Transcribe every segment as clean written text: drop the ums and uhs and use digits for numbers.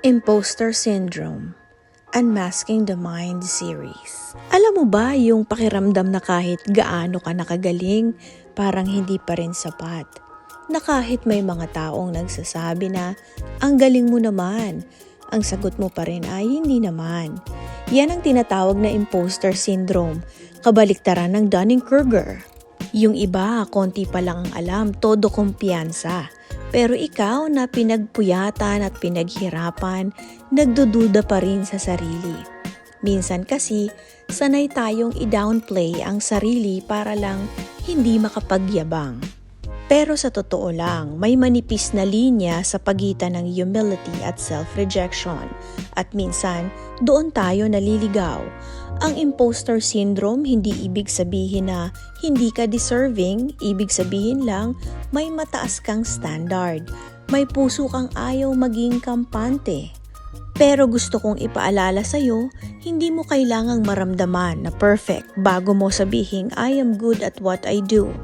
Imposter Syndrome, Unmasking the Mind series. Alam mo ba yung pakiramdam na kahit gaano ka nakagaling, parang hindi pa rin sapat? Na kahit may mga taong nagsasabi na, ang galing mo naman, ang sagot mo pa rin ay hindi naman. Yan ang tinatawag na imposter syndrome, kabaliktaran ng Dunning-Kruger. Yung iba, konti pa lang ang alam, todo kumpiyansa. Pero ikaw na pinagpuyatan at pinaghirapan, nagdududa pa rin sa sarili. Minsan kasi, sanay tayong i-downplay ang sarili para lang hindi makapagyabang. Pero sa totoo lang, may manipis na linya sa pagitan ng humility at self-rejection. At minsan, doon tayo naliligaw. Ang imposter syndrome hindi ibig sabihin na hindi ka deserving, ibig sabihin lang may mataas kang standard. May puso kang ayaw maging kampante. Pero gusto kong ipaalala sa'yo, hindi mo kailangang maramdaman na perfect bago mo sabihin I am good at what I do.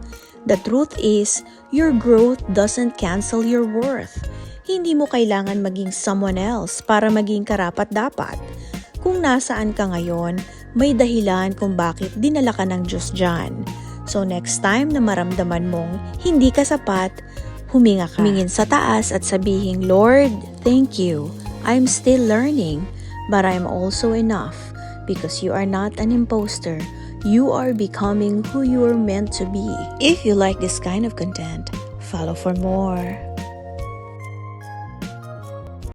The truth is, your growth doesn't cancel your worth. Hindi mo kailangan maging someone else para maging karapat-dapat. Kung nasaan ka ngayon, may dahilan kung bakit dinala ka ng Diyos dyan. So next time na maramdaman mong hindi ka sapat, huminga ka. Humingin sa taas at sabihin, Lord, thank you. I'm still learning, but I'm also enough because you are not an imposter. You are becoming who you are meant to be. If you like this kind of content, follow for more.